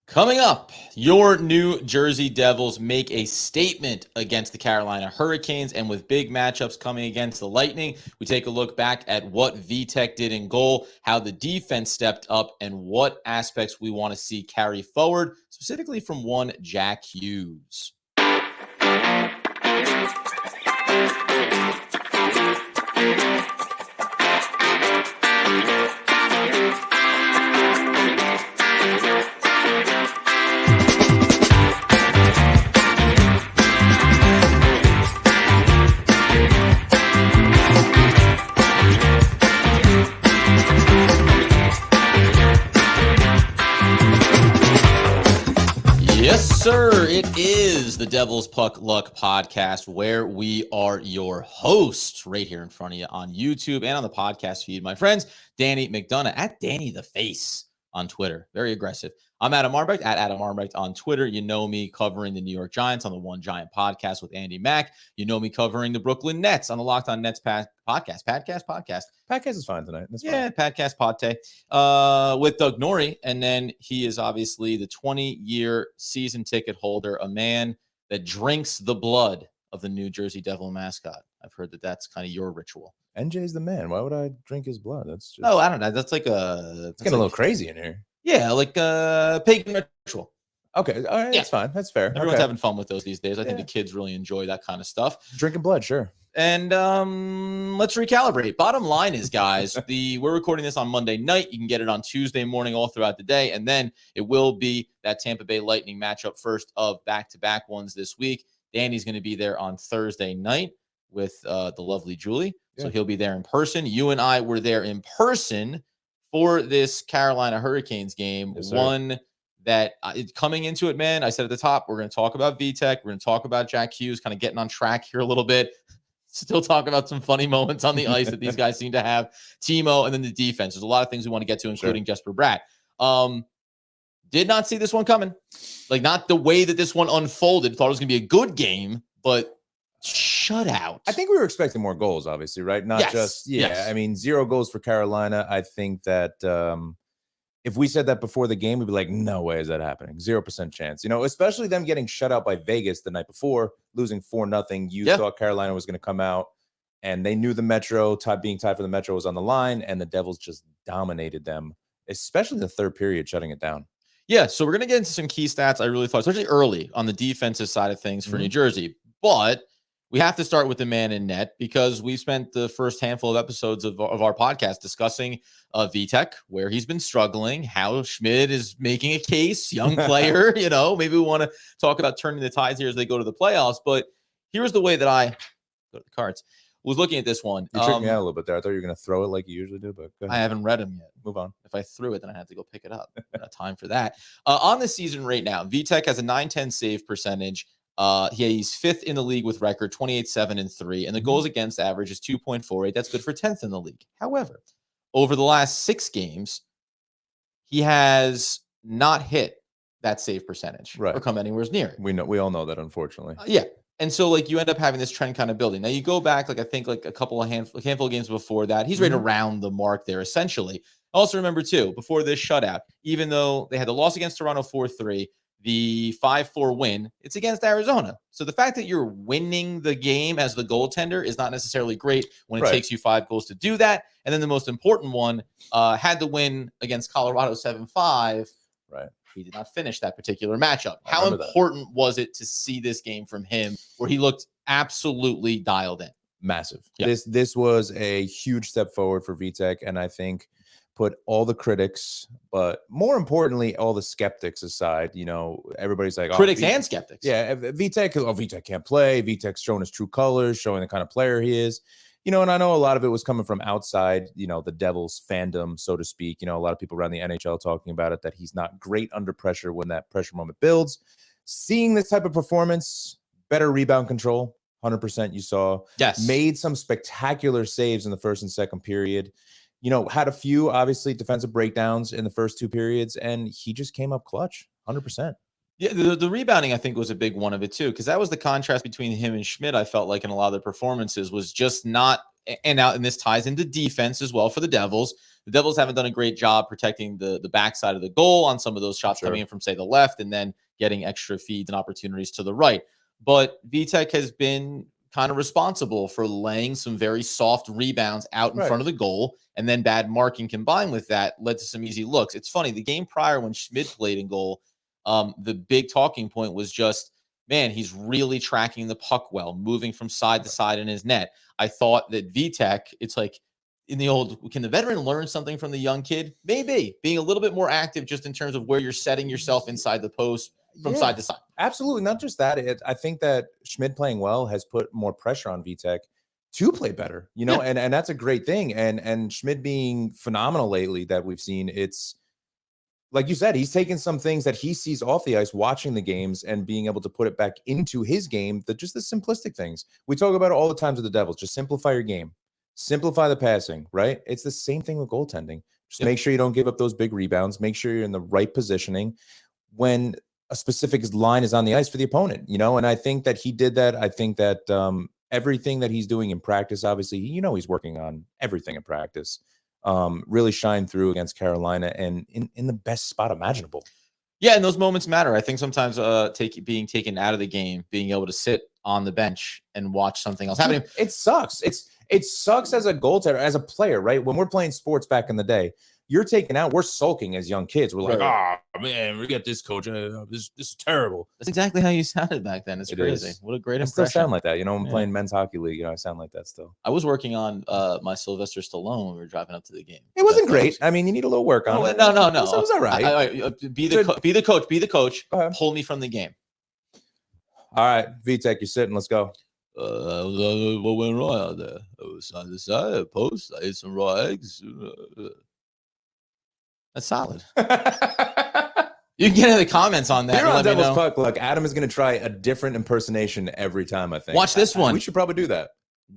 Coming up, your New Jersey Devils make a statement against the Carolina Hurricanes, and with big matchups coming against the Lightning, we take a look back at what Vitek did in goal, how the defense stepped up, and what aspects we want to see carry forward, specifically from one Jack Hughes. Yes, sir. It is the Devil's Puck Luck podcast, where we are your hosts right here in front of you on YouTube and on the podcast feed. My friends, Danny McDonough at Danny the Face on Twitter. Very aggressive. I'm Adam Armbrecht at Adam Armbrecht on Twitter. You know me covering the New York Giants on the One Giant podcast with Andy Mack. You know me covering the Brooklyn Nets on the Locked On Nets podcast. Podcast is fine tonight. That's fine. Podcast Pate with Doug Norrie. And then he is obviously the 20-year season ticket holder, a man that drinks the blood of the New Jersey Devil mascot. I've heard that that's kind of your ritual. NJ's the man. Why would I drink his blood? That's just... Oh, I don't know. That's like a... It's getting a little crazy in here. Yeah, like a pagan ritual. Okay, all right, that's fine. That's fair. Everyone's having fun with those these days. I think the kids really enjoy that kind of stuff. Drinking blood, sure. And let's recalibrate. Bottom line is, guys, we're recording this on Monday night. You can get it on Tuesday morning all throughout the day. And then it will be that Tampa Bay Lightning matchup, first of back-to-back ones this week. Danny's going to be there on Thursday night with the lovely Julie. Yeah. So he'll be there in person. You and I were there in person for this Carolina Hurricanes game. Yes, one that coming into it, man, I said at the top, we're going to talk about Vitek. We're going to talk about Jack Hughes, kind of getting on track here a little bit. Still talk about some funny moments on the ice that these guys seem to have. Timo, and then the defense. There's a lot of things we want to get to, including Jesper Bratt. Did not see this one coming. Like, not the way that this one unfolded. Thought it was going to be a good game, but shutout. I think we were expecting more goals, obviously, right? Not just, I mean, 0 goals for Carolina. I think that if we said that before the game, we'd be like, no way is that happening. 0% chance. You know, especially them getting shut out by Vegas the night before, losing 4-0. You thought Carolina was going to come out, and they knew the Metro, being tied for the Metro was on the line, and the Devils just dominated them, especially the third period, shutting it down. Yeah, so we're going to get into some key stats. I really thought, especially early on the defensive side of things for New Jersey. But we have to start with the man in net, because we spent the first handful of episodes of our podcast discussing Vitek, where he's been struggling, how Schmidt is making a case, young player, you know, maybe we want to talk about turning the tides here as they go to the playoffs. But here's the way that I go to the cards. Was looking at this one. You tricked me out a little bit there. I thought you were going to throw it like you usually do, but go ahead. I haven't read them yet. Move on. If I threw it, then I have to go pick it up. Not time for that. On the season right now, Vitek has a .910 save percentage. He's 5th in the league with record 28-7-3, and the goals against average is 2.48. That's good for 10th in the league. However, over the last 6 games, he has not hit that save percentage or come anywhere near it. We all know that, unfortunately. And so, like, you end up having this trend kind of building. Now, you go back, like, I think, like, a handful of games before that. He's right around the mark there, essentially. Also, remember, too, before this shutout, even though they had the loss against Toronto 4-3, the 5-4 win, it's against Arizona. So the fact that you're winning the game as the goaltender is not necessarily great when it takes you 5 goals to do that. And then the most important one, had the win against Colorado 7-5. Right. He did not finish that particular matchup. How important was it to see this game from him where he looked absolutely dialed in? Massive. Yeah. This was a huge step forward for Vitek, and I think put all the critics, but more importantly, all the skeptics aside. You know, everybody's like, critics and skeptics. Yeah, Vitek can't play. Vitek's showing his true colors, showing the kind of player he is. You know, and I know a lot of it was coming from outside, you know, the Devils fandom, so to speak. You know, a lot of people around the NHL talking about it, that he's not great under pressure when that pressure moment builds. Seeing this type of performance, better rebound control, 100% you saw. Yes. Made some spectacular saves in the first and second period. You know, had a few, obviously, defensive breakdowns in the first 2 periods, and he just came up clutch, 100%. Yeah, the rebounding, I think, was a big one of it, too, because that was the contrast between him and Schmidt, I felt like, in a lot of the performances, was just not and this ties into defense as well for the Devils. The Devils haven't done a great job protecting the backside of the goal on some of those shots coming in from, say, the left, and then getting extra feeds and opportunities to the right. But Vitek has been kind of responsible for laying some very soft rebounds out in front of the goal, and then bad marking combined with that led to some easy looks. It's funny, the game prior when Schmid played in goal, the big talking point was just, man, he's really tracking the puck well, moving from side to side in his net. I thought that Vitek, it's like in the old, can the veteran learn something from the young kid? Maybe being a little bit more active just in terms of where you're setting yourself inside the post from side to side. Absolutely. Not just that. I think that Schmid playing well has put more pressure on Vitek to play better, you know, and that's a great thing. And Schmid being phenomenal lately that we've seen, it's like you said, he's taken some things that he sees off the ice, watching the games and being able to put it back into his game, just the simplistic things. We talk about it all the time to the Devils. Just simplify your game. Simplify the passing, right? It's the same thing with goaltending. Just make sure you don't give up those big rebounds. Make sure you're in the right positioning when a specific line is on the ice for the opponent, you know? And I think that he did that. I think that everything that he's doing in practice, obviously, you know, he's working on everything in practice, really shine through against Carolina and in the best spot imaginable. Yeah, and those moments matter. I think sometimes being taken out of the game, being able to sit on the bench and watch something else happening. It sucks. It sucks as a goaltender, as a player, right? When we're playing sports back in the day, you're taken out. We're sulking as young kids. We're like, oh, man, we got this coach. This is terrible. That's exactly how you sounded back then. It's crazy. What a great impression. I still sound like that. You know, I'm playing men's hockey league. You know, I sound like that still. I was working on my Sylvester Stallone when we were driving up to the game. It wasn't great. I mean, you need a little work on it. No. It was all right. Be the coach. Pull me from the game. All right, Vitek, you're sitting. Let's go. What went wrong out there? I was on the side of the post. I ate some raw eggs. That's solid. You can get in the comments on that. Here on Devil's Puck, look, Adam is going to try a different impersonation every time, I think. Watch this one. We should probably do that.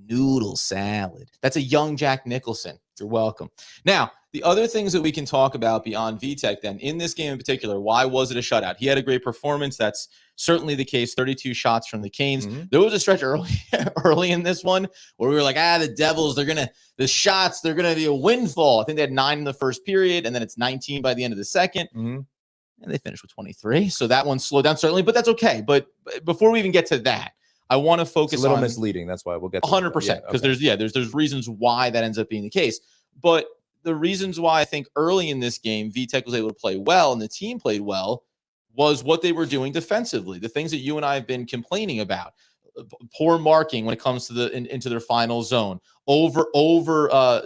Noodle salad. That's a young Jack Nicholson. You're welcome. Now, the other things that we can talk about beyond Vitek then, in this game in particular, why was it a shutout? He had a great performance. That's certainly the case. 32 shots from the Canes. There was a stretch early in this one where we were like, the Devils, they're going to be a windfall. I think they had 9 in the first period, and then it's 19 by the end of the second. And they finished with 23. So that one slowed down certainly, but that's okay. But before we even get to that, I want to focus on... It's a little misleading. That's why we'll get to 100%. Because there's reasons why that ends up being the case. But the reasons why I think early in this game, Vitek was able to play well and the team played well was what they were doing defensively. The things that you and I have been complaining about. Poor marking when it comes to into their final zone. Over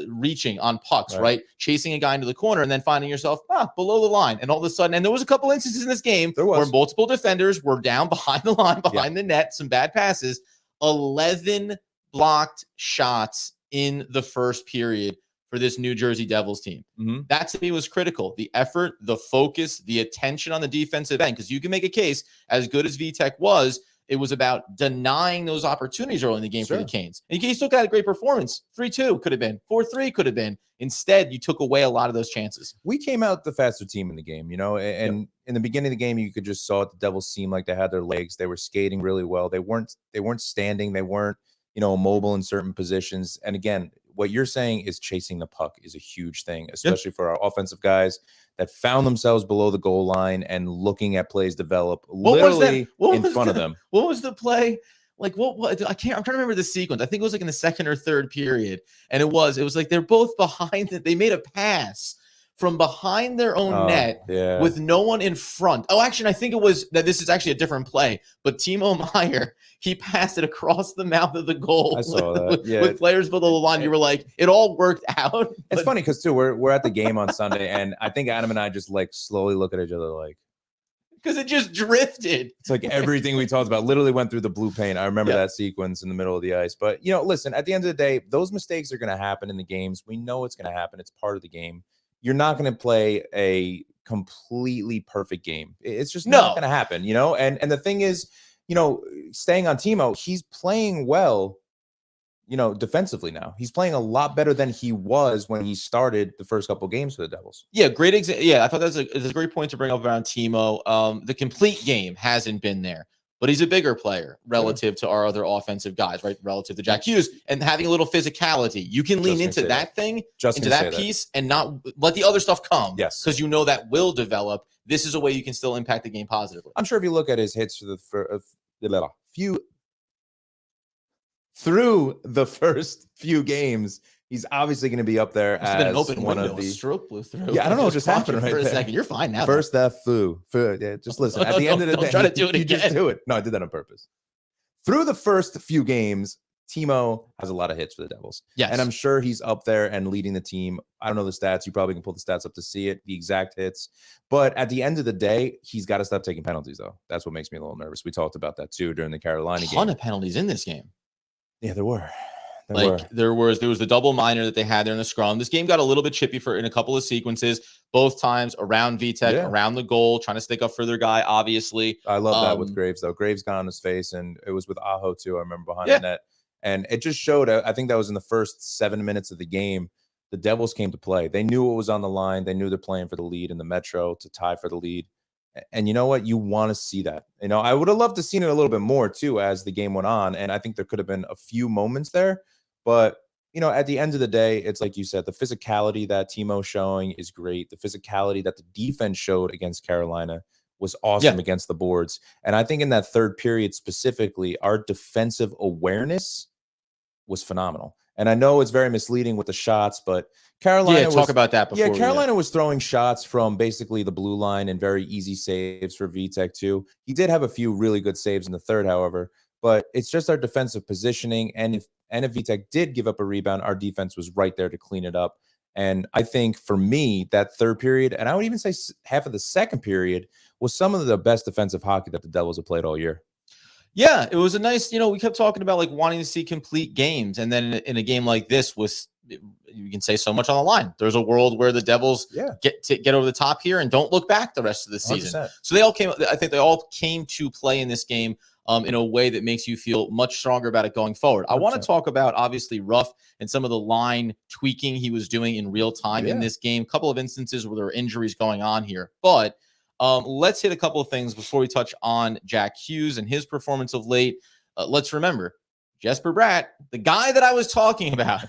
reaching on pucks, right? Chasing a guy into the corner and then finding yourself below the line. And all of a sudden, and there was a couple instances in this game where multiple defenders were down behind the line, behind the net, some bad passes. 11 blocked shots in the first period for this New Jersey Devils team. That to me was critical. The effort, the focus, the attention on the defensive end, because you can make a case, as good as Vitek was, it was about denying those opportunities early in the game for the Canes. And you still got a great performance. 3-2 could have been. 4-3 could have been. Instead, you took away a lot of those chances. We came out the faster team in the game, you know, and in the beginning of the game, you could just saw the Devils seemed like they had their legs. They were skating really well. They weren't standing. They weren't, you know, mobile in certain positions. And again, what you're saying is chasing the puck is a huge thing, especially for our offensive guys that found themselves below the goal line and looking at plays develop literally in front of them. What was the play? Like what I'm trying to remember the sequence. I think it was like in the second or third period. And it was like they're both behind it. They made a pass from behind their own net with no one in front. Oh, actually, I think it was that this is actually a different play, but Timo Meier, he passed it across the mouth of the goal. I saw that. With players below the line. You were like, it all worked out. It's funny because too, we're at the game on Sunday, and I think Adam and I just like slowly look at each other like, because it just drifted. It's like everything we talked about literally went through the blue paint. I remember that sequence in the middle of the ice. But, you know, listen, at the end of the day, those mistakes are going to happen in the games. We know it's going to happen. It's part of the game. You're not going to play a completely perfect game. It's just not going to happen, you know? And the thing is, you know, staying on Timo, he's playing well, you know, defensively now. He's playing a lot better than he was when he started the first couple games for the Devils. Yeah, great example. Yeah, I thought that's a great point to bring up around Timo. The complete game hasn't been there. but he's a bigger player relative to our other offensive guys, right? Relative to Jack Hughes, and having a little physicality. You can lean into that thing, into that piece, and not let the other stuff come. Yes. Because you know that will develop. This is a way you can still impact the game positively. I'm sure if you look at his hits through the first few games, he's obviously going to be up there as an open one window. of the stroke blew through. Yeah, I don't know what just happened right for a there. second. You're fine now. First that flew. Yeah, just listen. At the end of the day, don't try to do it again. Just do it. No, I did that on purpose. Through the first few games, Timo has a lot of hits for the Devils. Yes. And I'm sure he's up there and leading the team. I don't know the stats. You probably can pull the stats up to see it, the exact hits. But at the end of the day, he's got to stop taking penalties, though. That's what makes me a little nervous. We talked about that, too, during the Carolina game. A ton of penalties in this game. Yeah, there were. There was the double minor that they had there in the scrum. This game got a little bit chippy in a couple of sequences, both times around Vitek, around the goal, trying to stick up for their guy, obviously. I love that with Graves, though. Graves got on his face, and it was with Aho, too, I remember, behind the net. And it just showed, I think that was in the first 7 minutes of the game, the Devils came to play. They knew what was on the line. They knew they're playing for the lead in the Metro to tie for the lead. And you know what? You want to see that. You know, I would have loved to seen it a little bit more, too, as the game went on. And I think there could have been a few moments there. But, you know, at the end of the day, it's like you said, the physicality that Timo's showing is great. The physicality that the defense showed against Carolina was awesome against the boards. And I think in that third period specifically, our defensive awareness was phenomenal. And I know it's very misleading with the shots, but Carolina talk about that before. Yeah, Carolina was throwing shots from basically the blue line and very easy saves for Vitek too. He did have a few really good saves in the third, however, but it's just our defensive positioning. And if Vitek did give up a rebound, our defense was right there to clean it up. And I think for me, that third period, and I would even say half of the second period, was some of the best defensive hockey that the Devils have played all year. Yeah, it was a nice, we kept talking about like wanting to see complete games. And then in a game like this, you can say so much on the line. There's a world where the Devils get over the top here and don't look back the rest of the season. 100%. So I think they all came to play in this game in a way that makes you feel much stronger about it going forward. 100%. I want to talk about, obviously, Ruff and some of the line tweaking he was doing in real time in this game. A couple of instances where there were injuries going on here. But let's hit a couple of things before we touch on Jack Hughes and his performance of late. Let's remember, Jesper Bratt, the guy that I was talking about,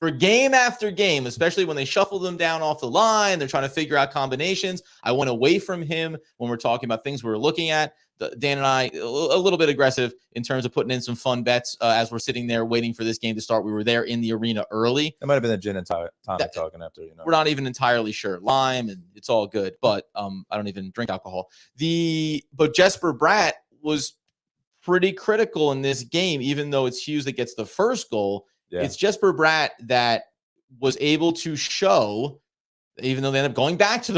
for game after game, especially when they shuffled them down off the line, they're trying to figure out combinations. I went away from him when we're talking about things we were looking at. Dan and I, a little bit aggressive in terms of putting in some fun bets as we're sitting there waiting for this game to start. We were there in the arena early. It might have been the gin and tonic talking after. We're not even entirely sure. Lime, and it's all good, but I don't even drink alcohol. But Jesper Bratt was pretty critical in this game, even though it's Hughes that gets the first goal. Yeah. It's Jesper Bratt that was able to show, even though they end up going back to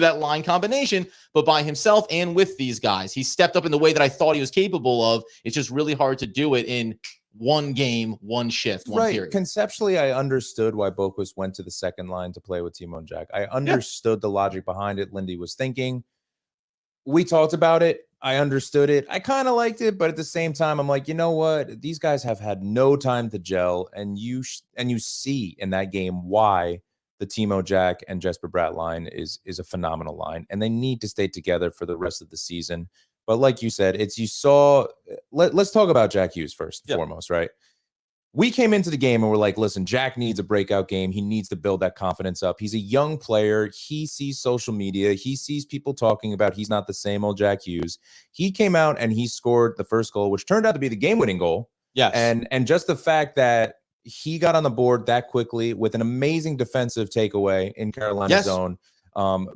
that line combination, but by himself and with these guys, he stepped up in the way that I thought he was capable of. It's just really hard to do it in one game, one shift, one period. Conceptually, I understood why Boquist went to the second line to play with Timo and Jack. I understood the logic behind it. Lindy was thinking. We talked about it. I understood it. I kind of liked it, but at the same time, I'm like, you know what? These guys have had no time to gel, and you see in that game why the Timo, Jack, and Jesper Bratt line is a phenomenal line, and they need to stay together for the rest of the season. But like you said, let's talk about Jack Hughes first and foremost, right? We came into the game and we're like, listen, Jack needs a breakout game. He needs to build that confidence up. He's a young player. He sees social media. He sees people talking about he's not the same old Jack Hughes. He came out and he scored the first goal, which turned out to be the game-winning goal. Yes. And just the fact that he got on the board that quickly with an amazing defensive takeaway in Carolina's zone,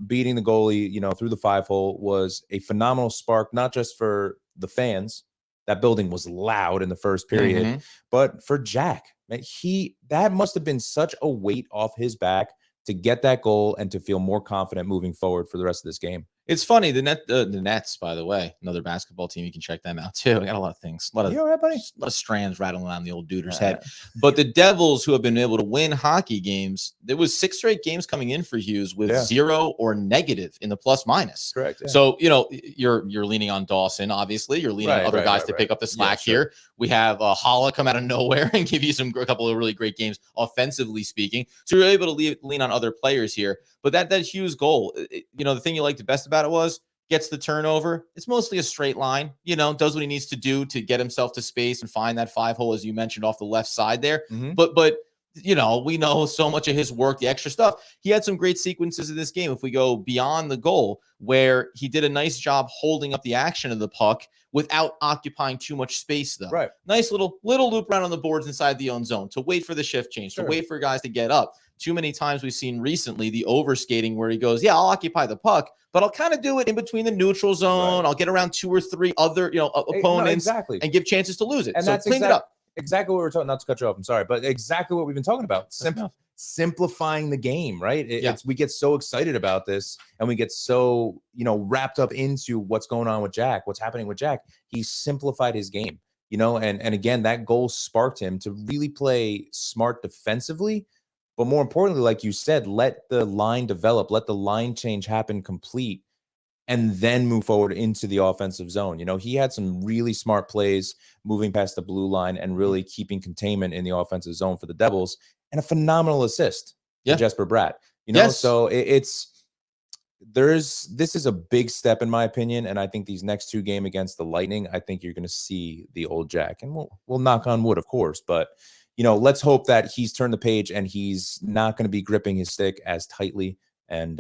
beating the goalie, through the 5-hole was a phenomenal spark, not just for the fans. That building was loud in the first period, but for Jack, man, that must have been such a weight off his back to get that goal and to feel more confident moving forward for the rest of this game. It's funny, the Nets, by the way, another basketball team. You can check them out too. I got a lot of things, a lot of strands rattling around the old duder's head. But the Devils, who have been able to win hockey games, there was 6 straight games coming in for Hughes with 0 or negative in the plus minus. Correct. Yeah. So you're leaning on Dawson. Obviously, you're leaning on other guys to pick up the slack here. We have Holla come out of nowhere and give you a couple of really great games, offensively speaking. So you're able to lean on other players here. But that Hughes goal, the thing you liked the best about it was gets the turnover. It's mostly a straight line, does what he needs to do to get himself to space and find that 5-hole, as you mentioned, off the left side there. But we know so much of his work, the extra stuff. He had some great sequences in this game. If we go beyond the goal, where he did a nice job holding up the action of the puck without occupying too much space, though. Right. Nice little loop around on the boards inside the own zone to wait for the shift change, to wait for guys to get up. Too many times we've seen recently the overskating where he goes, yeah, I'll occupy the puck, but I'll kind of do it in between the neutral zone. Right. I'll get around 2 or 3 other, opponents and give chances to lose it. And so that's clean it up. Exactly what we're talking. Not to cut you off, I'm sorry, but exactly what we've been talking about. Simplifying the game, right? We get so excited about this, and we get so wrapped up into what's going on with Jack, what's happening with Jack. He simplified his game, and again, that goal sparked him to really play smart defensively, but more importantly, like you said, let the line develop, let the line change happen complete, and then move forward into the offensive zone. He had some really smart plays moving past the blue line and really keeping containment in the offensive zone for the Devils, and a phenomenal assist to Jesper Bratt. So this is a big step in my opinion, and I think these next 2 games against the Lightning, I think you're going to see the old Jack, and we'll knock on wood, of course, but let's hope that he's turned the page and he's not going to be gripping his stick as tightly. And,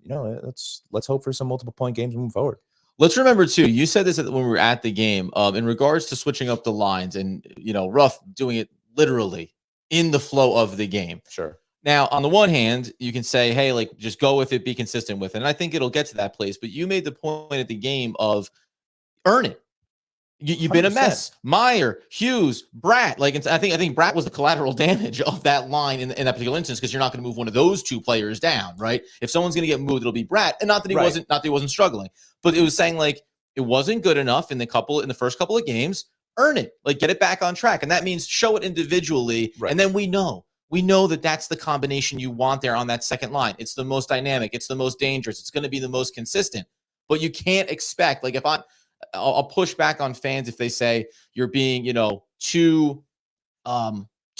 let's hope for some multiple point games moving forward. Let's remember, too, you said this when we were at the game, in regards to switching up the lines and, Ruff doing it literally in the flow of the game. Sure. Now, on the one hand, you can say, hey, like, just go with it, be consistent with it. And I think it'll get to that place. But you made the point at the game of earn it. You've been a mess. Meyer, Hughes, Bratt. I think Bratt was the collateral damage of that line in that particular instance, because you're not going to move one of those 2 players down, right? If someone's going to get moved, it'll be Bratt. And not that he wasn't struggling, but it was saying like it wasn't good enough in the first couple of games. Earn it, like get it back on track, and that means show it individually, and then we know that that's the combination you want there on that second line. It's the most dynamic, it's the most dangerous, it's going to be the most consistent. But you can't expect, like, if I'll push back on fans if they say you're being, too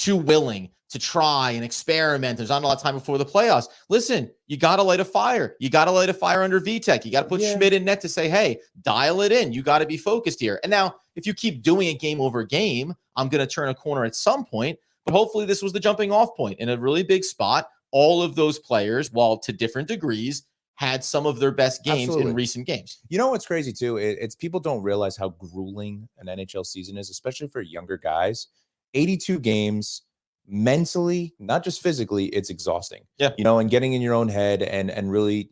willing to try and experiment. There's not a lot of time before the playoffs. Listen, you got to light a fire. You got to light a fire under Vitek. You got to put Schmidt in net to say, hey, dial it in. You got to be focused here. And now, if you keep doing it game over game, I'm going to turn a corner at some point. But hopefully this was the jumping off point in a really big spot. All of those players, while to different degrees, had some of their best games in recent games. What's crazy too? It's people don't realize how grueling an NHL season is, especially for younger guys. 82 games mentally, not just physically, it's exhausting. Yeah. And getting in your own head and really,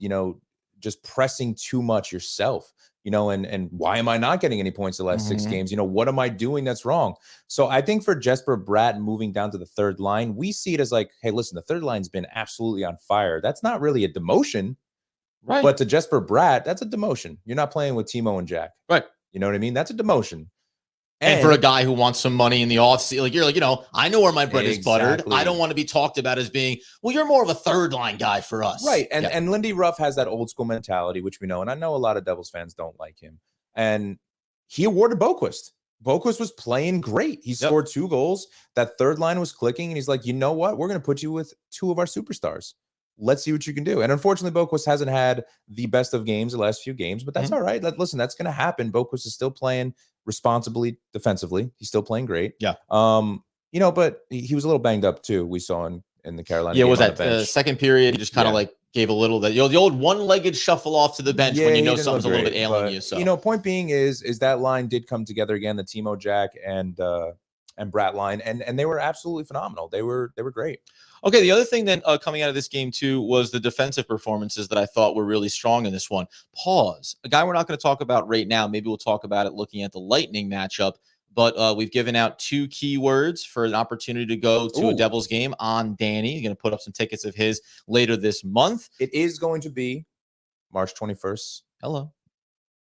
just pressing too much yourself, and why am I not getting any points the last 6 games? What am I doing that's wrong? So I think for Jesper Bratt moving down to the third line, we see it as like, hey, listen, the third line's been absolutely on fire. That's not really a demotion. Right. But to Jesper Bratt, that's a demotion. You're not playing with Timo and Jack. Right. You know what I mean? That's a demotion. And for a guy who wants some money in the offseason, you're like, I know where my bread is buttered. I don't want to be talked about as being, well, you're more of a third line guy for us. Right. And Lindy Ruff has that old school mentality, which we know. And I know a lot of Devils fans don't like him. And he awarded Boquist. Boquist was playing great. He scored 2 goals. That third line was clicking. And he's like, you know what? We're going to put you with 2 of our superstars. Let's see what you can do. And unfortunately, Boquist hasn't had the best of games the last few games, but that's all right. Listen, that's going to happen. Boquist is still playing responsibly defensively. He's still playing great. Yeah. But he was a little banged up too. We saw in the Carolina game. Was that second period? He just kind of like gave a little the old one-legged shuffle off to the bench when you know something's a little bit ailing you. So point being is that line did come together again, the Timo, Jack, and Bratt line, and they were absolutely phenomenal. They were great. Okay, the other thing then coming out of this game too was the defensive performances that I thought were really strong in this one. Pause. A guy we're not going to talk about right now. Maybe we'll talk about it looking at the Lightning matchup. But we've given out 2 keywords for an opportunity to go to a Devils game on Danny. He's going to put up some tickets of his later this month. It is going to be March 21st. Hello.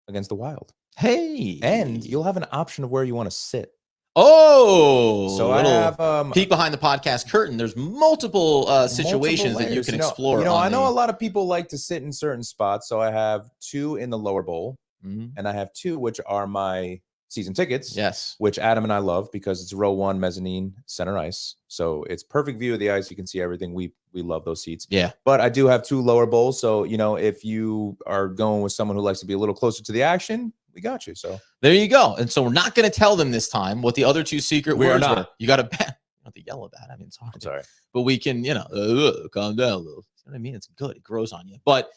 Against the Wild. Hey. And you'll have an option of where you want to sit. Oh, so I have peek behind the podcast curtain. There's multiple situations that you can explore. I know a lot of people like to sit in certain spots. So I have 2 in the lower bowl, and I have 2 which are my season tickets. Yes. Which Adam and I love because it's row 1 mezzanine center ice. So it's perfect view of the ice. You can see everything. We love those seats. Yeah. But I do have 2 lower bowls. So, if you are going with someone who likes to be a little closer to the action, we got you. So there you go. And so we're not going to tell them this time what the other 2 secret words were. You got to bet. Not the yell about. I mean, it's hard. I'm sorry. But we can, calm down a little. You know what I mean? It's good. It grows on you. But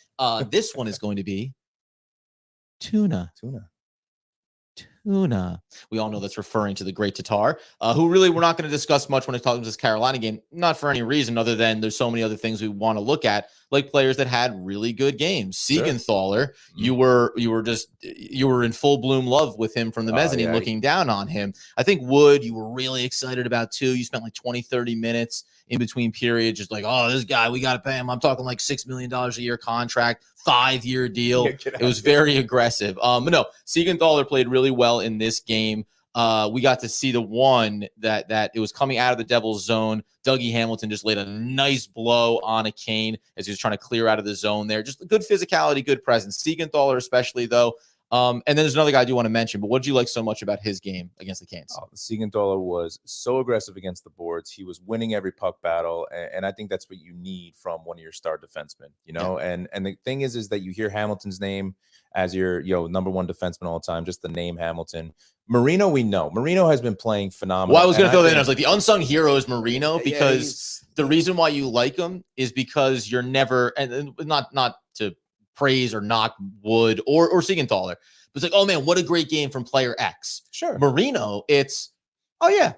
this one is going to be tuna. We all know that's referring to the great Tatar, who really we're not going to discuss much when it comes to this Carolina game, not for any reason other than there's so many other things we want to look at, like players that had really good games. Siegenthaler, you were in full bloom love with him from the mezzanine, looking down on him. I think Wood, you were really excited about too. You spent like 20, 30 minutes in between periods, just like, oh, this guy, we got to pay him. I'm talking like $6 million a year contract, 5-year deal. It was very aggressive. But no, Siegenthaler played really well in this game. We got to see the one that it was coming out of the Devils zone. Dougie Hamilton just laid a nice blow on a Kane as he was trying to clear out of the zone there. Just good physicality, good presence. Siegenthaler especially, though. And then there's another guy I do want to mention, but what did you like so much about his game against the Canes? Siegenthaler was so aggressive against the boards. He was winning every puck battle, and I think that's what you need from one of your star defensemen, And the thing is that you hear Hamilton's name as your number 1 defenseman all the time, just the name Hamilton. Marino, we know. Marino has been playing phenomenal. Well, I was going to throw that in. I was like, the unsung hero is Marino because the reason why you like him is because you're never, and not to praise or knock Wood or Siegenthaler. It's like, oh man, what a great game from player X. Sure. Marino, it's, oh yeah.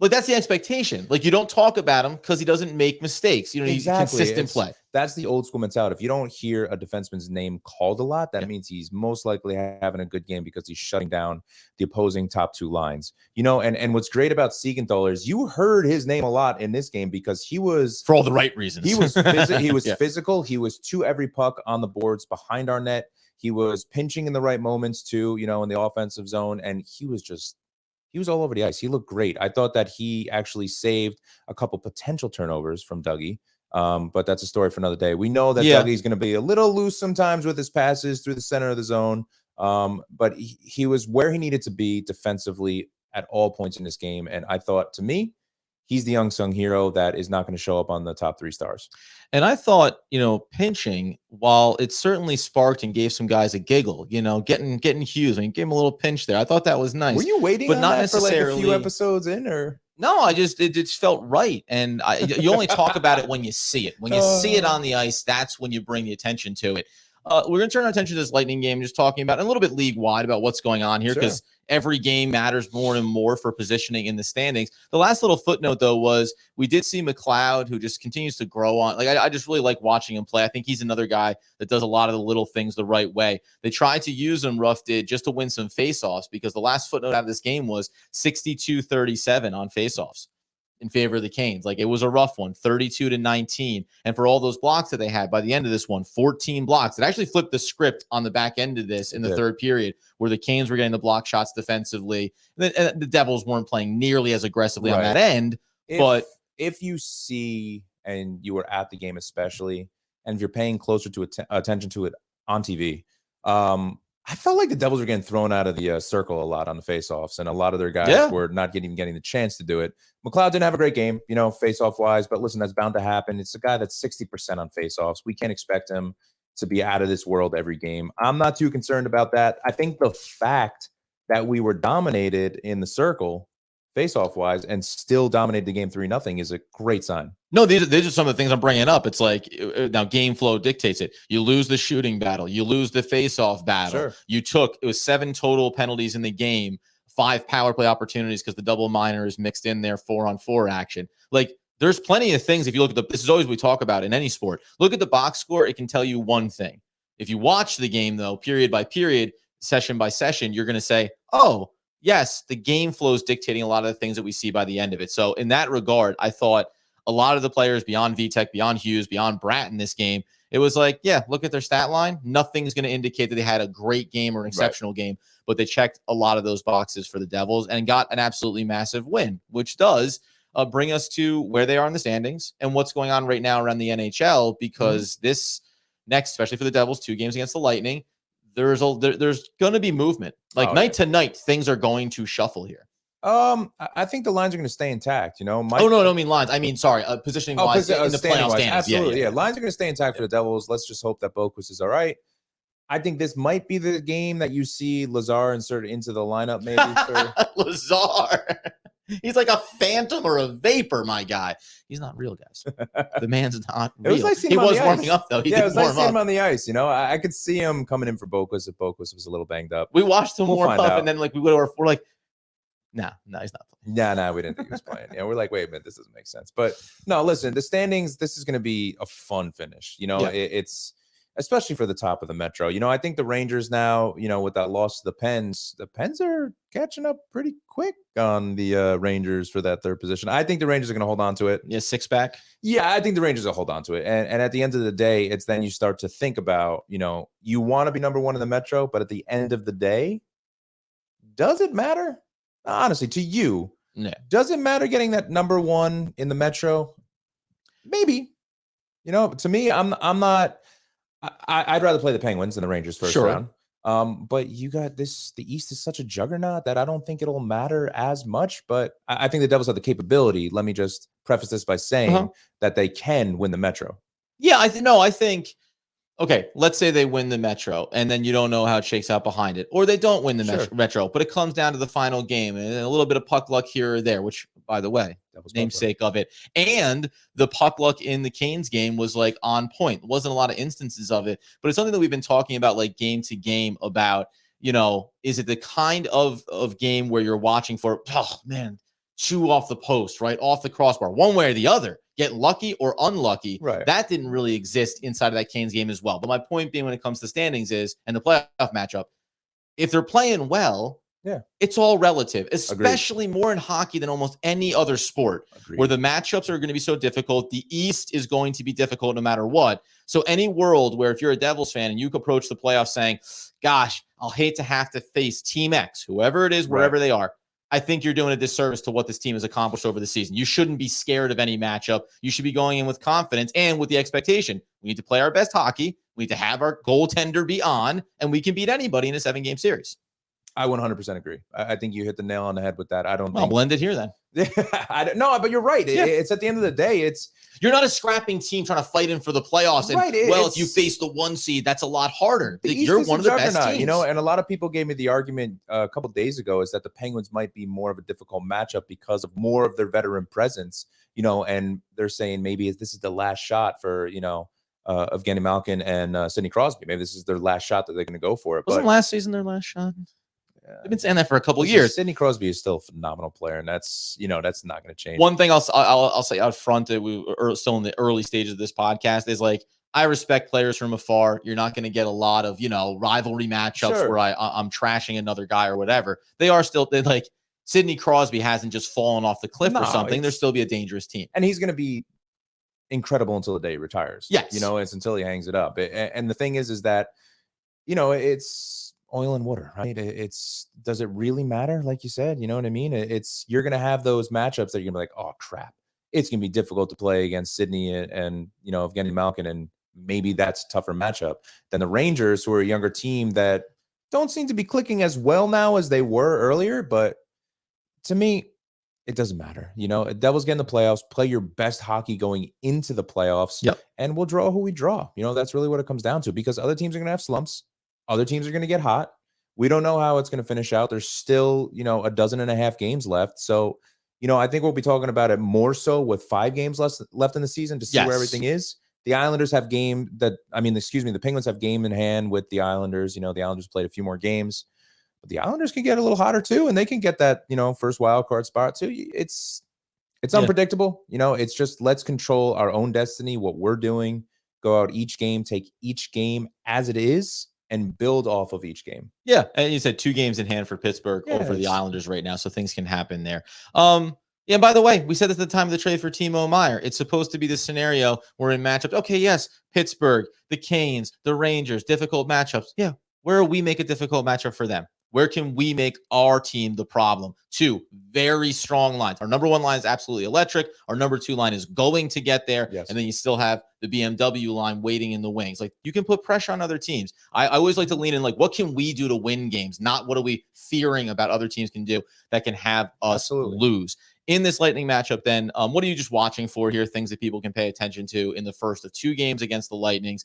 Like that's the expectation. Like you don't talk about him because he doesn't make mistakes. He's consistent play. That's the old school mentality. If you don't hear a defenseman's name called a lot, that means he's most likely having a good game because he's shutting down the opposing top 2 lines. And what's great about Siegenthaler is you heard his name a lot in this game because he was, for all the right reasons. He was physical. He was to every puck on the boards behind our net. He was pinching in the right moments too, in the offensive zone, and he was all over the ice. He looked great. I thought that he actually saved a couple potential turnovers from Dougie. But that's a story for another day. We know that Dougie's going to be a little loose sometimes with his passes through the center of the zone. But he was where he needed to be defensively at all points in this game. And I thought, to me, he's the unsung hero that is not going to show up on the top 3 stars. And I thought, pinching, while it certainly sparked and gave some guys a giggle, getting Hughes, gave him a little pinch there. I thought that was nice. Were you waiting but on not that necessarily for like a few episodes in, or? No, it just felt right. And you only talk about it when you see it. When you see it on the ice, that's when you bring the attention to it. We're going to turn our attention to this Lightning game, just talking about a little bit league-wide about what's going on here, because every game matters more and more for positioning in the standings. The last little footnote, though, was we did see McLeod, who just continues to grow on. Like, I just really like watching him play. I think he's another guy that does a lot of the little things the right way. They tried to use him, Ruff did, just to win some faceoffs, because the last footnote out of this game was 62-37 on faceoffs in favor of the Canes. Like, it was a rough one, 32-19. And for all those blocks that they had by the end of this one, 14 blocks. It actually flipped the script on the back end of this in the third period, where the Canes were getting the block shots defensively. And the Devils weren't playing nearly as aggressively on that end. But if you see, and you were at the game especially, and if you're paying closer to attention to it on TV, I felt like the Devils were getting thrown out of the circle a lot on the faceoffs, and a lot of their guys were not getting the chance to do it. McLeod didn't have a great game, faceoff wise, but listen, that's bound to happen. It's a guy that's 60% on faceoffs. We can't expect him to be out of this world every game. I'm not too concerned about that. I think the fact that we were dominated in the circle faceoff wise and still dominated the game 3-0 is a great sign. No, these are some of the things I'm bringing up. It's like, now game flow dictates it. You lose the shooting battle. You lose the face-off battle. It was 7 total penalties in the game, 5 power play opportunities because the double minor is mixed in there, 4-on-4 action. Like, there's plenty of things. If you look at this is always we talk about in any sport. Look at the box score. It can tell you one thing. If you watch the game, though, period by period, session by session, you're going to say, oh, yes, the game flow is dictating a lot of the things that we see by the end of it. So in that regard, I thought a lot of the players beyond Vitek, beyond Hughes, beyond Bratt in this game, it was like, yeah, look at their stat line. Nothing's going to indicate that they had a great game or an exceptional game, but they checked a lot of those boxes for the Devils and got an absolutely massive win, which does bring us to where they are in the standings and what's going on right now around the NHL, because this next, especially for the Devils, 2 games against the Lightning, there's going to be movement. Like night to night, things are going to shuffle here. I think the lines are going to stay intact. You know, no, I don't mean lines. I mean, sorry, positioning wise in the playoff standings. Absolutely, yeah. Lines are going to stay intact for the Devils. Let's just hope that Boquist is all right. I think this might be the game that you see Lazar inserted into the lineup, maybe. For Lazar. He's like a phantom or a vapor, my guy. He's not real, guys. The man's not real. It was nice he was warming up, though. It was nice seeing him on the ice. You know, I could see him coming in for Boquist if Boquist was a little banged up. We watched him warm up, and then like we're like, no, he's not playing. No, we didn't think he was playing. Yeah, we're like, wait a minute, this doesn't make sense. But no, listen, the standings, this is going to be a fun finish. You know, it's especially for the top of the Metro. You know, I think the Rangers now, you know, with that loss to the Pens are catching up pretty quick on the Rangers for that third position. I think the Rangers are going to hold on to it. Yeah, 6-pack. Yeah, I think the Rangers will hold on to it. And at the end of the day, it's then you start to think about, you know, you want to be number one in the Metro, but at the end of the day, does it matter? Honestly, to you, does it matter getting that number one in the Metro? Maybe. You know, to me, I'm not. I'd rather play the Penguins than the Rangers first round. But you got this. The East is such a juggernaut that I don't think it'll matter as much. But I think the Devils have the capability. Let me just preface this by saying that they can win the Metro. Yeah, I think. Okay, let's say they win the Metro, and then you don't know how it shakes out behind it, or they don't win the Metro, but it comes down to the final game and a little bit of puck luck here or there, which, by the way, namesake of it, and the puck luck in the Canes game was like on point. There wasn't a lot of instances of it, but it's something that we've been talking about like game to game about, you know, is it the kind of game where you're watching for, oh man, chew off the post, right? Off the crossbar, one way or the other, get lucky or unlucky. Right. That didn't really exist inside of that Canes game as well. But my point being when it comes to standings is, and the playoff matchup, if they're playing well, it's all relative, especially more in hockey than almost any other sport where the matchups are going to be so difficult. The East is going to be difficult no matter what. So any world where if you're a Devils fan and you approach the playoffs saying, gosh, I'll hate to have to face Team X, whoever it is, wherever they are, I think you're doing a disservice to what this team has accomplished over the season. You shouldn't be scared of any matchup. You should be going in with confidence and with the expectation. We need to play our best hockey. We need to have our goaltender be on, and we can beat anybody in a 7-game series. I 100% agree. I think you hit the nail on the head with that. I'll blend it here then. No, but you're right. It's at the end of the day, you're not a scrapping team trying to fight in for the playoffs. And if you face the 1 seed, that's a lot harder. You're one of the best teams. You know, and a lot of people gave me the argument a couple of days ago is that the Penguins might be more of a difficult matchup because of more of their veteran presence. You know, and they're saying maybe this is the last shot for Evgeny Malkin and Sidney Crosby. Maybe this is their last shot that they're going to go for it. Wasn't last season their last shot? They've been saying that for a couple of years. Sidney Crosby is still a phenomenal player, and that's not going to change. One thing I'll say out front that we are still in the early stages of this podcast is like I respect players from afar. You're not going to get a lot of rivalry matchups where I'm trashing another guy or whatever. They like Sidney Crosby hasn't just fallen off the cliff or something. There'll still be a dangerous team, and he's going to be incredible until the day he retires. Yes, it's until he hangs it up. And the thing is that it's oil and water, right? Does it really matter? Like you said, you know what I mean? You're going to have those matchups that you're going to be like, oh crap, it's going to be difficult to play against Sidney and Evgeny Malkin. And maybe that's a tougher matchup than the Rangers, who are a younger team that don't seem to be clicking as well now as they were earlier. But to me, it doesn't matter. Devils get in the playoffs, play your best hockey going into the playoffs, and we'll draw who we draw. That's really what it comes down to, because other teams are going to have slumps. Other teams are going to get hot. We don't know how it's going to finish out. There's still, a dozen and a half games left. So, I think we'll be talking about it more so with 5 games left in the season to see where everything is. The Islanders have the Penguins have game in hand with the Islanders. The Islanders played a few more games, but the Islanders can get a little hotter too, and they can get that, first wild card spot too. It's unpredictable. It's just, let's control our own destiny, what we're doing, go out each game, take each game as it is, and build off of each game. Yeah. And you said 2 games in hand for Pittsburgh over the Islanders right now. So things can happen there. And by the way, we said this at the time of the trade for Timo Meier. It's supposed to be the scenario where in matchups, okay, yes, Pittsburgh, the Canes, the Rangers, difficult matchups. Yeah. Where we make a difficult matchup for them? Where can we make our team the problem? 2 very strong lines. Our number 1 line is absolutely electric. Our number 2 line is going to get there. Yes. And then you still have the BMW line waiting in the wings. Like, you can put pressure on other teams. I always like to lean in, like, what can we do to win games? Not what are we fearing about other teams can do that can have us lose. In this Lightning matchup, then, what are you just watching for here? Things that people can pay attention to in the first of 2 games against the Lightning.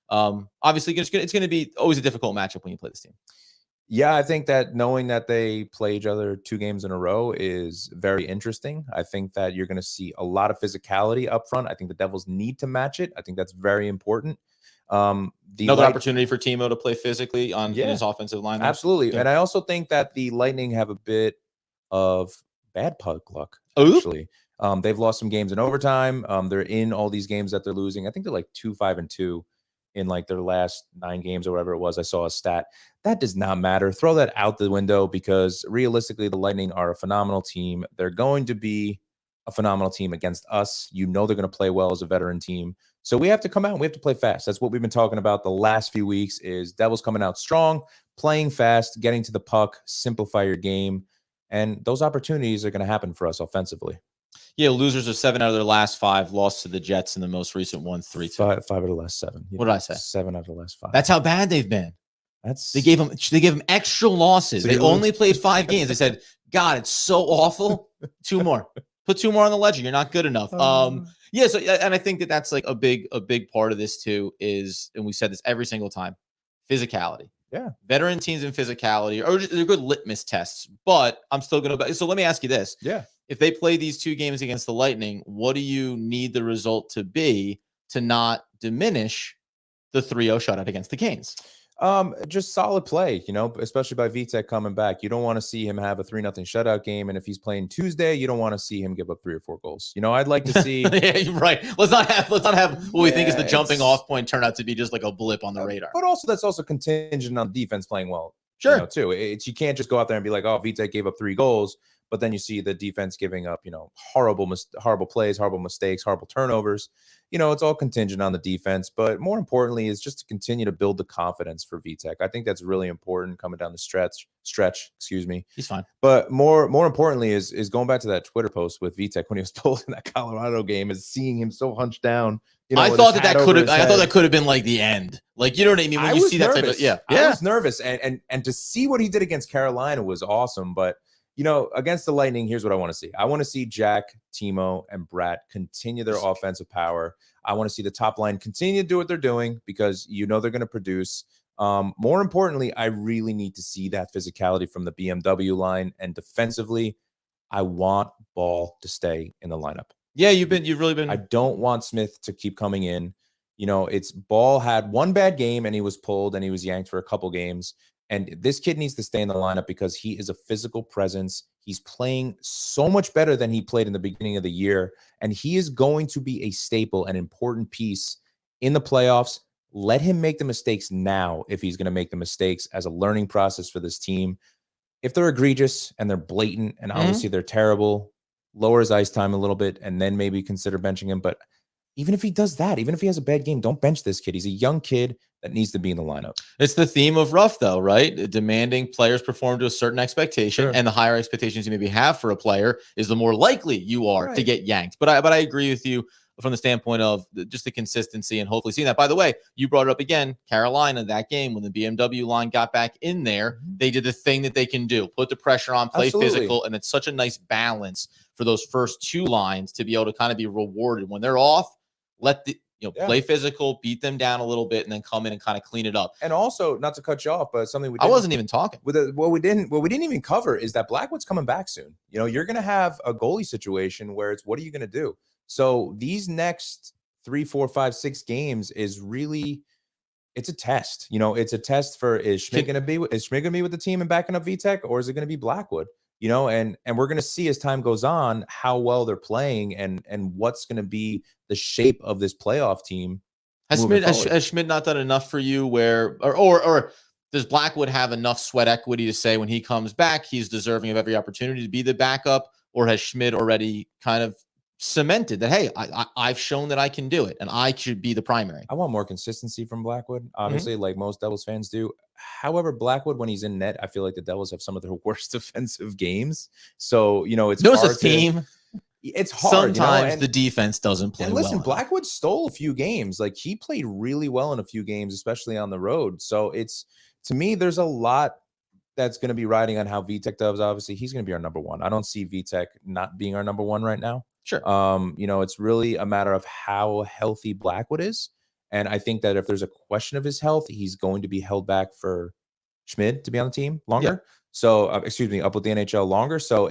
Obviously, it's going to be always a difficult matchup when you play this team. Yeah, I think that knowing that they play each other 2 games in a row is very interesting. I think that you're going to see a lot of physicality up front. I think the Devils need to match it. I think that's very important. Another opportunity for Timo to play physically in his offensive line. Absolutely. Yeah. And I also think that the Lightning have a bit of bad puck luck, actually. They've lost some games in overtime. They're in all these games that they're losing. I think they're like 2-5-2 in like their last 9 games or whatever it was. I saw a stat. That does not matter. Throw that out the window, because realistically, the Lightning are a phenomenal team. They're going to be a phenomenal team against us. You know they're going to play well as a veteran team. So we have to come out and we have to play fast. That's what we've been talking about the last few weeks, is Devils coming out strong, playing fast, getting to the puck, simplify your game. And those opportunities are going to happen for us offensively. Yeah, losers are 7 out of their last 5, lost to the Jets in the most recent one, 3-2. 5 out of the last 7. Yeah. What did I say? 7 out of the last 5. That's how bad they've been. They gave them extra losses. So they only played 5 games. They said, God, it's so awful. 2 more. Put 2 more on the ledger. You're not good enough. Yeah. So, and I think that that's like a big part of this too is, and we said this every single time, physicality. Yeah. Veteran teams and physicality are they're good litmus tests, but I'm still going to. So let me ask you this. Yeah. If they play these 2 games against the Lightning, what do you need the result to be to not diminish the 3-0 shutout against the Canes? Just solid play, especially by Vitek coming back. You don't want to see him have a 3-0 shutout game. And if he's playing Tuesday, you don't want to see him give up 3 or 4 goals. I'd like to see. Yeah, you're right. Let's not have what we think is the jumping off point turn out to be just like a blip on the radar. But also that's also contingent on defense playing well. Sure. Too. You can't just go out there and be like, oh, Vitek gave up 3 goals, but then you see the defense giving up, horrible plays, horrible mistakes, horrible turnovers. It's all contingent on the defense, but more importantly is just to continue to build the confidence for Vitek. I think that's really important coming down the stretch, excuse me. He's fine. But more importantly is going back to that Twitter post with Vitek when he was pulled in that Colorado game, is seeing him so hunched down. I thought that could have been like the end. Like, you know what I mean? When you see that type of, I was nervous. And to see what he did against Carolina was awesome. But against the Lightning, here's what I want to see. I want to see Jack, Timo, and Bratt continue their offensive power. I want to see the top line continue to do what they're doing, because they're going to produce. More importantly, I really need to see that physicality from the BMW line. And defensively, I want Ball to stay in the lineup. Yeah, you've really been. I don't want Smith to keep coming in. It's Ball had 1 bad game and he was pulled and he was yanked for a couple games. And this kid needs to stay in the lineup because he is a physical presence. He's playing so much better than he played in the beginning of the year. And he is going to be a staple, an important piece in the playoffs. Let him make the mistakes now if he's going to make the mistakes as a learning process for this team. If they're egregious and they're blatant and obviously they're terrible, lower his ice time a little bit and then maybe consider benching him. But even if he does that, even if he has a bad game, don't bench this kid. He's a young kid that needs to be in the lineup. It's the theme of Rough, though, right? Demanding players perform to a certain expectation, Sure. And the higher expectations you maybe have for a player is the more likely you are to get yanked. But I agree with you from the standpoint of just the consistency and hopefully seeing that. By the way, you brought it up again, Carolina, that game when the BMW line got back in there, they did the thing that they can do, put the pressure on, play physical, and it's such a nice balance for those first 2 lines to be able to kind of be rewarded. When they're off, let the play physical, beat them down a little bit, and then come in and kind of clean it up. And also, not to cut you off, but something I wasn't even talking. What we didn't even cover is that Blackwood's coming back soon. You're going to have a goalie situation where it's what are you going to do? So these next 3, 4, 5, 6 games is really, it's a test. It's a test for is Schmidt going to be with the team and backing up Vitek, or is it going to be Blackwood? And we're going to see as time goes on how well they're playing and what's going to be the shape of this playoff team. Has Schmidt not done enough for you where, or does Blackwood have enough sweat equity to say when he comes back, he's deserving of every opportunity to be the backup? Or has Schmidt already kind of cemented that, hey, I've shown that I can do it and I should be the primary? I want more consistency from Blackwood, obviously, like most Devils fans do. However, Blackwood, when he's in net, I feel like the Devils have some of their worst defensive games. So, it's There's hard a theme. It's hard. Sometimes and the defense doesn't play and listen, well Blackwood stole a few games. Like, he played really well in a few games, especially on the road. So to me, there's a lot that's going to be riding on how Vitek does. Obviously, he's going to be our number one. I don't see Vitek not being our number one right now. Sure. It's really a matter of how healthy Blackwood is. And I think that if there's a question of his health, he's going to be held back for Schmid to be on the team longer. Yeah. So, up with the NHL longer. So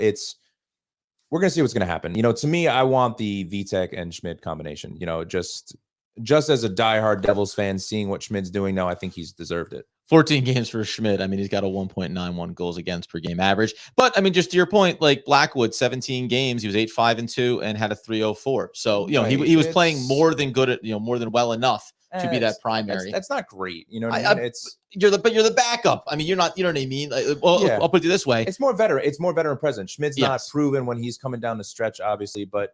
we're going to see what's going to happen. To me, I want the Vitek and Schmid combination, just as a diehard Devils fan, seeing what Schmid's doing now, I think he's deserved it. 14 games for Schmid. I mean, he's got a 1.91 goals against per game average. But I mean, just to your point, like Blackwood, 17 games, he was 8-5-2 and had a 3.04. So, he was playing more than good more than well enough to be that primary. That's not great. You know what I mean? You're the backup. I mean, you're not, you know what I mean? I'll put it this way. It's more veteran present. Schmid's not proven when he's coming down the stretch, obviously, but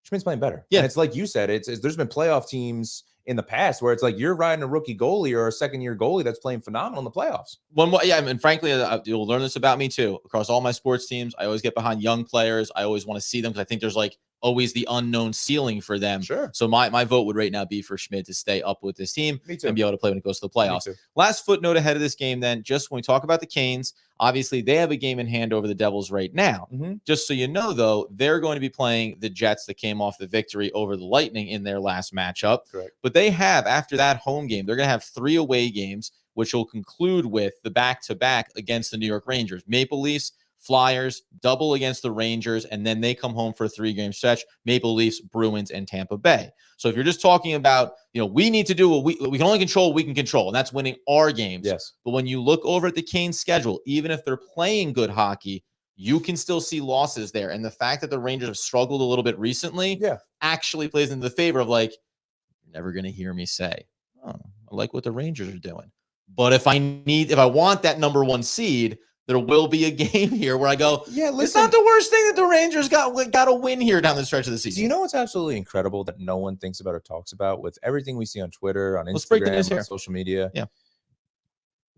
Schmid's playing better. Yeah. And it's like you said, there's been playoff teams in the past where it's like you're riding a rookie goalie or a second-year goalie that's playing phenomenal in the playoffs. And frankly, you'll learn this about me too. Across all my sports teams, I always get behind young players. I always want to see them because I think there's always the unknown ceiling for them. Sure. So my vote would right now be for Schmid to stay up with this team and be able to play when it goes to the playoffs. Last footnote ahead of this game then, just when we talk about the Canes, obviously they have a game in hand over the Devils right now. Mm-hmm. Just so you know, though, they're going to be playing the Jets that came off the victory over the Lightning in their last matchup. Correct. But they have, after that home game, they're going to have 3 away games, which will conclude with the back-to-back against the New York Rangers. Maple Leafs, Flyers, double against the Rangers, and then they come home for a 3-game stretch, Maple Leafs, Bruins, and Tampa Bay. So if you're just talking about, we need to do what we can only control what we can control, and that's winning our games. Yes. But when you look over at the Canes schedule, even if they're playing good hockey, you can still see losses there. And the fact that the Rangers have struggled a little bit recently actually plays into the favor of you're never going to hear me say, oh, I like what the Rangers are doing. But if I want that number 1 seed, there will be a game here where I go, it's not the worst thing that the Rangers got a win here down the stretch of the season. Do you know what's absolutely incredible that no one thinks about or talks about with everything we see on Twitter, on Instagram, on social media? Yeah.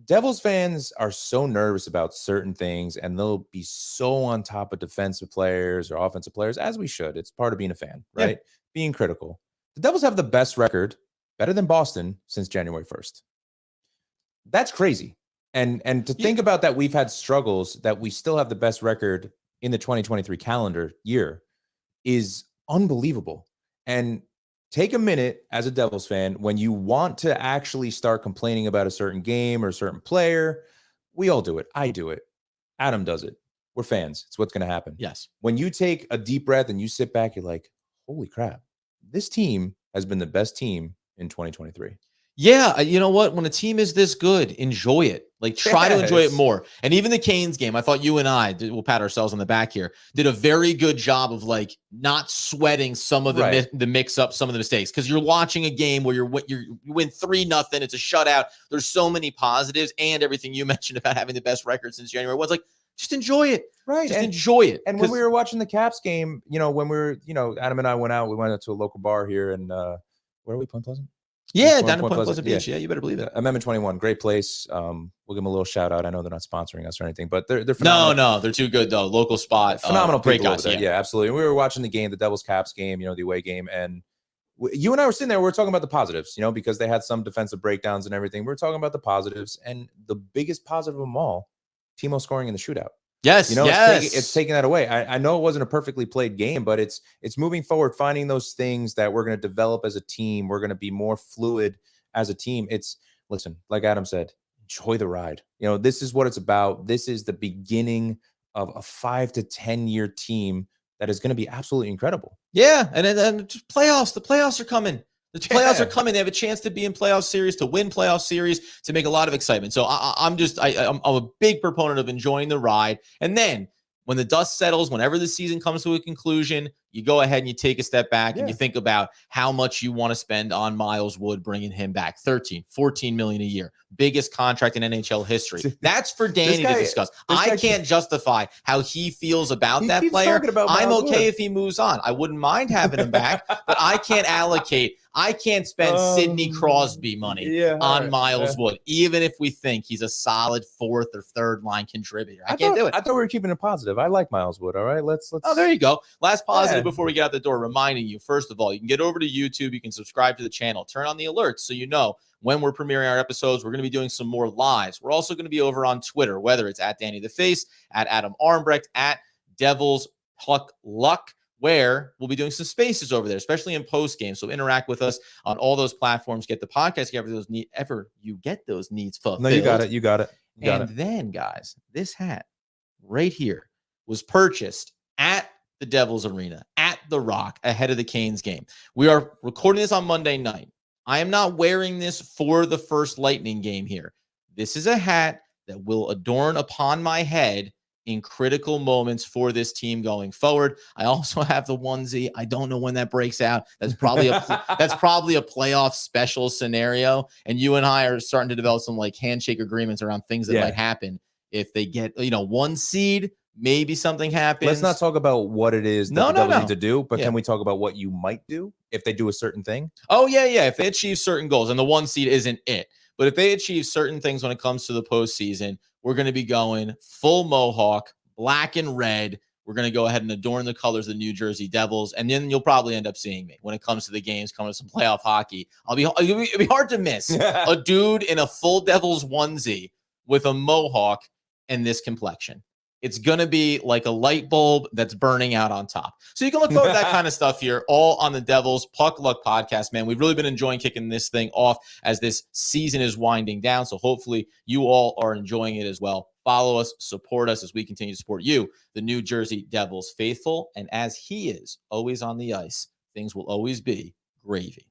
Devils fans are so nervous about certain things, and they'll be so on top of defensive players or offensive players, as we should. It's part of being a fan, right? Yeah. Being critical. The Devils have the best record, better than Boston, since January 1st. That's crazy. And to think about that, we've had struggles, that we still have the best record in the 2023 calendar year is unbelievable. And take a minute as a Devils fan, when you want to actually start complaining about a certain game or a certain player, we all do it. I do it. Adam does it. We're fans. It's what's going to happen. Yes. When you take a deep breath and you sit back, you're like, holy crap, this team has been the best team in 2023. Yeah, you know what? When a team is this good, enjoy it. Try to enjoy it more. And even the Canes game, I thought you and I, we'll pat ourselves on the back here, did a very good job of not sweating some of the mix-up, some of the mistakes. Because you're watching a game where you win 3-0, it's a shutout. There's so many positives, and everything you mentioned about having the best record since January was just enjoy it. Right. Just enjoy it. And when we were watching the Caps game, when we were, Adam and I went out to a local bar here, and where are we, Point Pleasant? Yeah, down in Point Pleasant Beach. Yeah, you better believe it. Amendment 21, great place. We'll give them a little shout out. I know they're not sponsoring us or anything, but they're phenomenal. No, they're too good though. Local spot, phenomenal, great guys. Yeah, absolutely. And we were watching the game, the Devils Caps game, the away game, and you and I were sitting there. We were talking about the positives, because they had some defensive breakdowns and everything. We were talking about the positives, and the biggest positive of them all, Timo scoring in the shootout. Yes, it's taking that away. I know it wasn't a perfectly played game, but it's moving forward, finding those things that we're going to develop as a team. We're going to be more fluid as a team. Listen, like Adam said, enjoy the ride. This is what it's about. This is the beginning of a 5 to 10 year team that is going to be absolutely incredible. Yeah, and then playoffs. The playoffs are coming. The playoffs are coming. They have a chance to be in playoff series, to win playoff series, to make a lot of excitement. So I'm a big proponent of enjoying the ride. And then when the dust settles, whenever the season comes to a conclusion, you go ahead and you take a step back and you think about how much you want to spend on Miles Wood, bringing him back. 13, 14 million a year. Biggest contract in NHL history. That's for Danny to discuss. I can't justify how he feels about that player. I'm okay if he moves on. I wouldn't mind having him back, but I can't spend Sidney Crosby money on Miles Wood, even if we think he's a solid fourth or third line contributor. I can't do it. I thought we were keeping it positive. I like Miles Wood. All right, let's. Oh, there you go. Last positive before we get out the door, reminding you, first of all, you can get over to YouTube. You can subscribe to the channel. Turn on the alerts so you know when we're premiering our episodes. We're going to be doing some more lives. We're also going to be over on Twitter, whether it's at Danny the Face, at Adam Armbrecht, at Devils Puck Luck, where we'll be doing some spaces over there, especially in post game. So interact with us on all those platforms. Get the podcast ever you get those needs fulfilled. No, you got it. And then, guys, this hat right here was purchased at the Devils Arena at the Rock ahead of the Canes game. We are recording this on Monday night. I am not wearing this for the first Lightning game here. This is a hat that will adorn upon my head in critical moments for this team going forward. I also have the onesie. I don't know when that breaks out. That's probably a playoff special scenario. And you and I are starting to develop some like handshake agreements around things that might happen if they get, one seed. Maybe something happens. Let's not talk about what it is that the Devils need to do, but can we talk about what you might do if they do a certain thing? Oh, yeah. If they achieve certain goals, and the one seed isn't it. But if they achieve certain things when it comes to the postseason, we're going to be going full Mohawk, black and red. We're going to go ahead and adorn the colors of the New Jersey Devils. And then you'll probably end up seeing me when it comes to the games, coming to some playoff hockey. It'll be hard to miss a dude in a full Devils onesie with a Mohawk and this complexion. It's going to be like a light bulb that's burning out on top. So you can look forward to that kind of stuff here, all on the Devils Puck Luck podcast, man. We've really been enjoying kicking this thing off as this season is winding down. So hopefully you all are enjoying it as well. Follow us, support us as we continue to support you, the New Jersey Devils faithful. And as he is always on the ice, things will always be gravy.